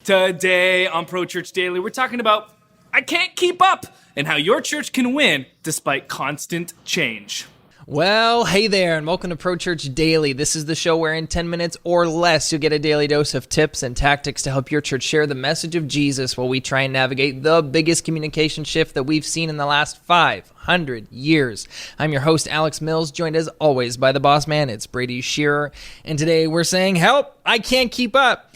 Today on Pro Church Daily, we're talking about I can't keep up and how your church can win despite constant change. Well, hey there, and welcome to Pro Church Daily. This is the show where in 10 minutes or less, you'll get a daily dose of tips and tactics to help your church share the message of Jesus while we try and navigate the biggest communication shift that we've seen in the last 500 years. I'm your host, Alex Mills, joined as always by the boss man. It's Brady, Shearer, and today we're saying, help, I can't keep up.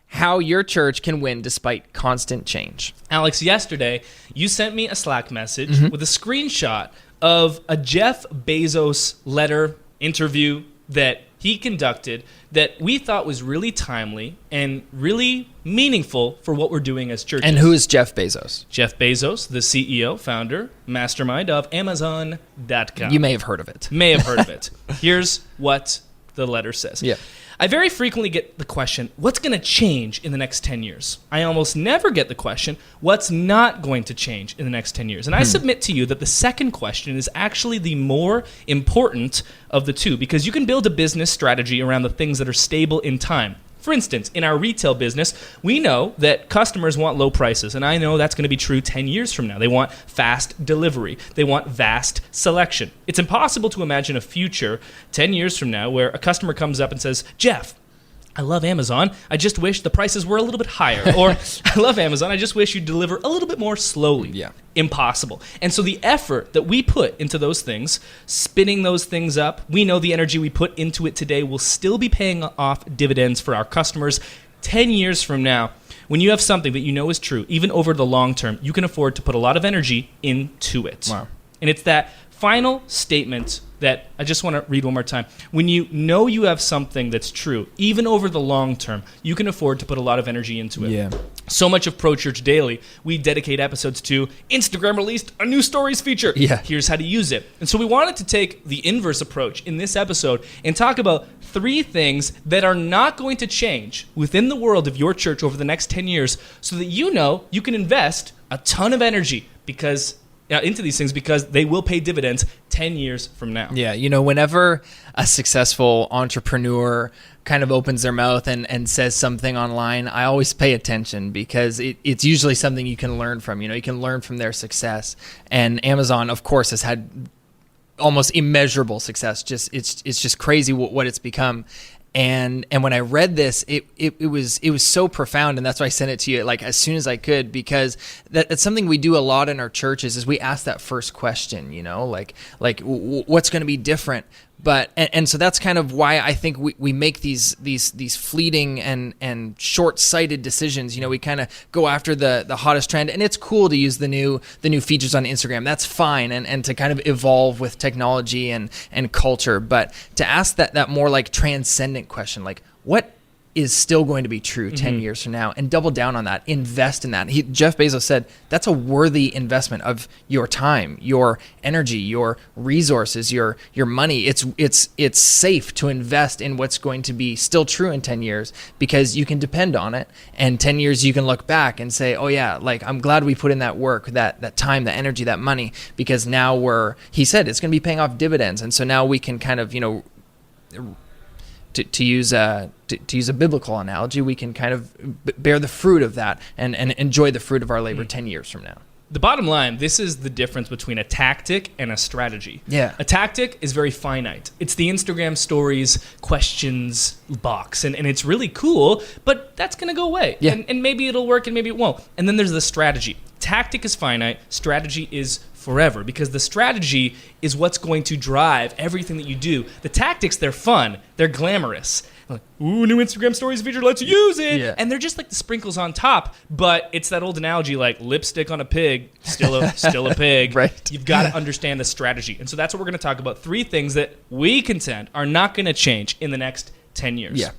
How your church can win despite constant change. Alex, yesterday, you sent me a Slack message with a screenshot of a Jeff Bezos letter interview that he conducted that we thought was really timely and really meaningful for what we're doing as churches. And who is Jeff Bezos? Jeff Bezos, the CEO, founder, mastermind of Amazon.com. You may have heard of it. May have heard of it. Here's what the letter says. Yeah. I very frequently get the question, what's going to change in the next 10 years? I almost never get the question, what's not going to change in the next 10 years? And I submit to you that the second question is actually the more important of the two, because you can build a business strategy around the things that are stable in time. For instance, in our retail business, we know that customers want low prices, and I know that's going to be true 10 years from now. They want fast delivery. They want vast selection. It's impossible to imagine a future 10 years from now where a customer comes up and says, Jeff, I love Amazon. I just wish the prices were a little bit higher. Or, I love Amazon. I just wish you'd deliver a little bit more slowly. Yeah. Impossible. And so the effort that we put into those things, spinning those things up, we know the energy we put into it today will still be paying off dividends for our customers 10 years from now. When you have something that you know is true, even over the long term, you can afford to put a lot of energy into it. Wow. And it's that final statement that I just want to read one more time. When you know you have something that's true, even over the long term, you can afford to put a lot of energy into it. Yeah. So much of Pro Church Daily, we dedicate episodes to Instagram released a new stories feature. Yeah. Here's how to use it. And so we wanted to take the inverse approach in this episode and talk about 3 things that are not going to change within the world of your church over the next 10 years so that you know you can invest a ton of energy into these things because they will pay dividends 10 years from now. Yeah, whenever a successful entrepreneur kind of opens their mouth and says something online, I always pay attention because it's usually something you can learn from. You can learn from their success. And Amazon, of course, has had almost immeasurable success. It's just crazy what it's become. And when I read this, it was so profound, and that's why I sent it to you like as soon as I could, because that's something we do a lot in our churches is we ask that first question, like what's going to be different. But and so that's kind of why I think we make these fleeting and short-sighted decisions. We kind of go after the hottest trend, and it's cool to use the new features on Instagram. That's fine, and to kind of evolve with technology and culture. But to ask that more like transcendent question, like what is still going to be true 10 years from now, and double down on that, invest in that. Jeff Bezos said that's a worthy investment of your time, your energy, your resources, your money. It's safe to invest in what's going to be still true in 10 years because you can depend on it. And 10 years you can look back and say, oh yeah, like I'm glad we put in that work, that time, that energy, that money, because now he said it's going to be paying off dividends. And so now we can kind of, to use a biblical analogy, we can kind of bear the fruit of that and enjoy the fruit of our labor 10 years from now. The bottom line, this is the difference between a tactic and a strategy. Yeah. A tactic is very finite. It's the Instagram stories questions box, and it's really cool, but that's going to go away. Yeah. And maybe it'll work and maybe it won't. And then there's the strategy. Tactic is finite. Strategy is forever, because the strategy is what's going to drive everything that you do. The tactics, they're fun. They're glamorous. Like, ooh, new Instagram stories feature, let's use it. Yeah. And they're just like the sprinkles on top, but it's that old analogy like lipstick on a pig, still a pig. Right. You've got to understand the strategy. And so that's what we're going to talk about. 3 things that we contend are not going to change in the next 10 years. Yeah.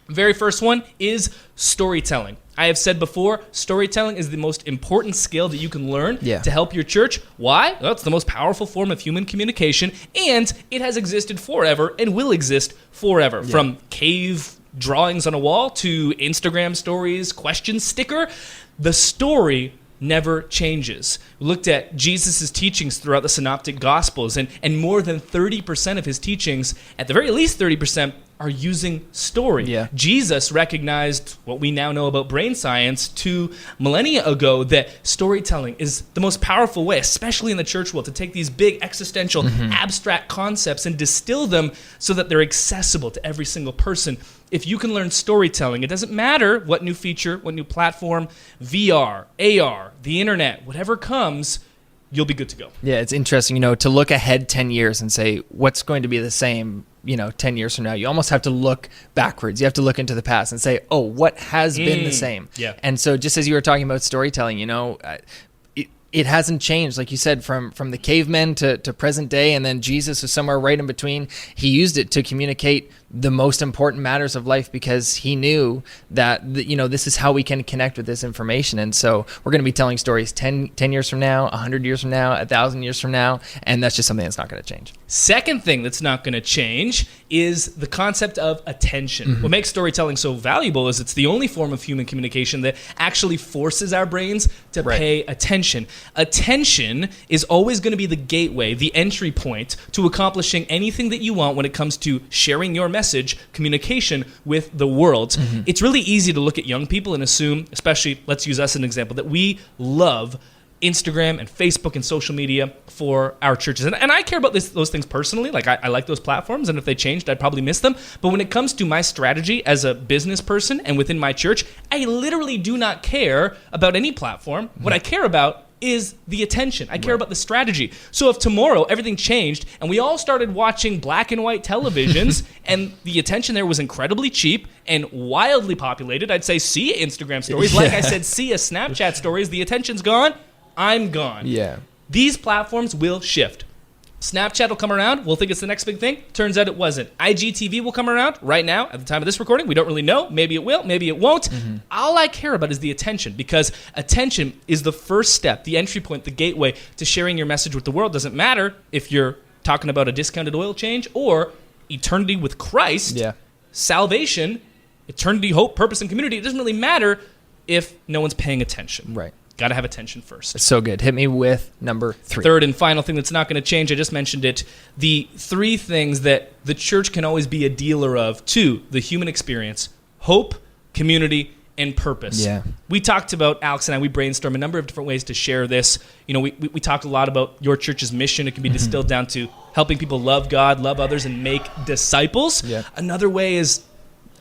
Very first one is storytelling. I have said before, storytelling is the most important skill that you can learn to help your church. Why? Well, it's the most powerful form of human communication, and it has existed forever and will exist forever. Yeah. From cave drawings on a wall to Instagram stories, question sticker, the story never changes. We looked at Jesus' teachings throughout the Synoptic Gospels, and more than 30% of his teachings, at the very least 30%, are using story. Yeah. Jesus recognized what we now know about brain science 2 millennia ago, that storytelling is the most powerful way, especially in the church world, to take these big existential abstract concepts and distill them so that they're accessible to every single person. If you can learn storytelling, it doesn't matter what new feature, what new platform, VR, AR, the internet, whatever comes, you'll be good to go. Yeah, it's interesting, to look ahead 10 years and say, what's going to be the same, 10 years from now? You almost have to look backwards. You have to look into the past and say, oh, what has been the same? Yeah. And so just as you were talking about storytelling, it hasn't changed, like you said, from the cavemen to present day, and then Jesus is somewhere right in between. He used it to communicate the most important matters of life because he knew that this is how we can connect with this information. And so we're going to be telling stories 10 years from now, 100 years from now, 1,000 years from now, and that's just something that's not going to change. Second thing that's not going to change is the concept of attention. What makes storytelling so valuable is it's the only form of human communication that actually forces our brains to pay attention. Attention is always going to be the gateway, the entry point to accomplishing anything that you want when it comes to sharing your message, communication with the world. It's really easy to look at young people and assume, especially, let's use us as an example, that we love Instagram and Facebook and social media for our churches. And I care about those things personally. Like I like those platforms, and if they changed, I'd probably miss them. But when it comes to my strategy as a business person and within my church, I literally do not care about any platform. What I care about is the attention. I care about the strategy. So if tomorrow everything changed and we all started watching black and white televisions and the attention there was incredibly cheap and wildly populated, I'd say, see ya Instagram stories. Like I said, see ya Snapchat stories. The attention's gone. I'm gone. Yeah. These platforms will shift. Snapchat will come around. We'll think it's the next big thing. Turns out it wasn't. IGTV will come around right now. At the time of this recording, we don't really know. Maybe it will. Maybe it won't. All I care about is the attention, because attention is the first step, the entry point, the gateway to sharing your message with the world. Doesn't matter if you're talking about a discounted oil change or eternity with Christ, salvation, eternity, hope, purpose, and community. It doesn't really matter if no one's paying attention. Right. Got to have attention first. So good. Hit me with number 3. Third and final thing that's not going to change, I just mentioned it, the 3 things that the church can always be a dealer of to the human experience: hope, community, and purpose. Yeah. We talked about, Alex and I, we brainstormed a number of different ways to share this. We talked a lot about your church's mission. It can be distilled down to helping people love God, love others, and make disciples. Yeah. Another way is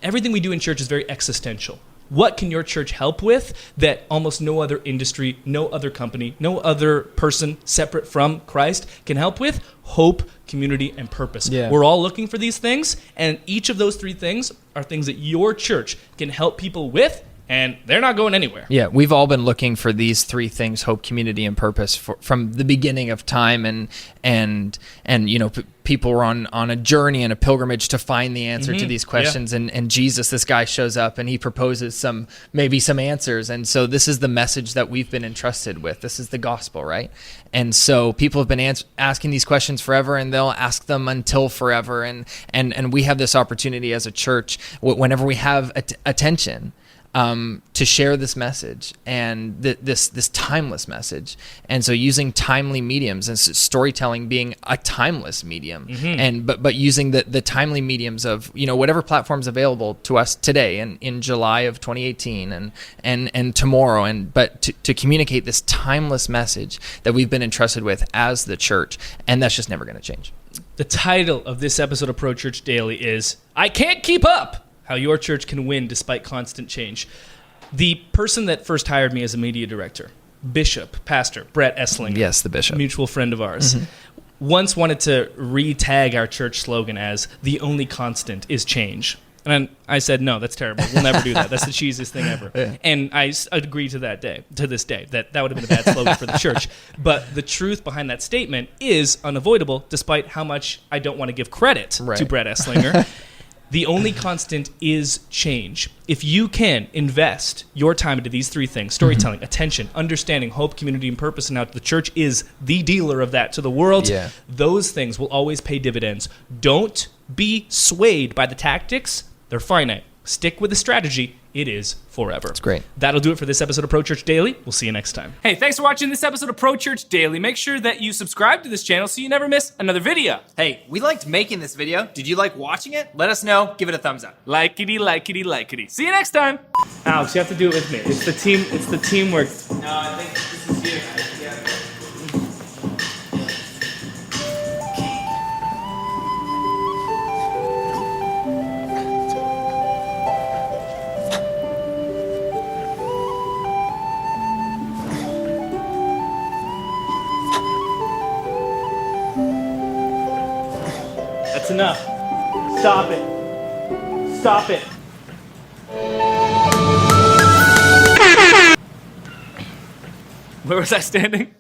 everything we do in church is very existential. What can your church help with that almost no other industry, no other company, no other person separate from Christ can help with? Hope, community, and purpose. Yeah. We're all looking for these things, and each of those 3 things are things that your church can help people with, and they're not going anywhere. Yeah, we've all been looking for these 3 things: hope, community, and purpose, from the beginning of time, and people were on a journey and a pilgrimage to find the answer to these questions. Yeah. And Jesus, this guy, shows up and he proposes some answers. And so this is the message that we've been entrusted with. This is the gospel, right? And so people have been asking these questions forever, and they'll ask them until forever. And we have this opportunity as a church, whenever we have attention, to share this message and this timeless message. And so using timely mediums, and storytelling being a timeless medium, but using the timely mediums of whatever platforms available to us today and in July of 2018 and tomorrow, but to communicate this timeless message that we've been entrusted with as the church, and that's just never going to change. The title of this episode of Pro Church Daily is "I Can't Keep Up: How Your Church Can Win Despite Constant Change." The person that first hired me as a media director, Pastor Brett Esslinger. Yes, the bishop. Mutual friend of ours. Once wanted to re-tag our church slogan as "The only constant is change." And I said, no, that's terrible. We'll never do that. That's the cheesiest thing ever. Yeah. And I agree to this day, that would have been a bad slogan for the church. But the truth behind that statement is unavoidable, despite how much I don't want to give credit to Brett Esslinger. The only constant is change. If you can invest your time into these 3 things: storytelling, attention, understanding, hope, community, and purpose, and now the church is the dealer of that to the world, those things will always pay dividends. Don't be swayed by the tactics. They're finite. Stick with the strategy it is forever. It's great. That'll do it for this episode of Pro Church Daily. We'll see you next time. Hey, thanks for watching this episode of Pro Church Daily. Make sure that you subscribe to this channel so you never miss another video. Hey, we liked making this video. Did you like watching it? Let us know. Give it a thumbs up. Likety, likety, likety. See you next time. Alex, you have to do it with me. It's the teamwork. No, I think this is you. That's enough. Stop it. Stop it. Where was I standing?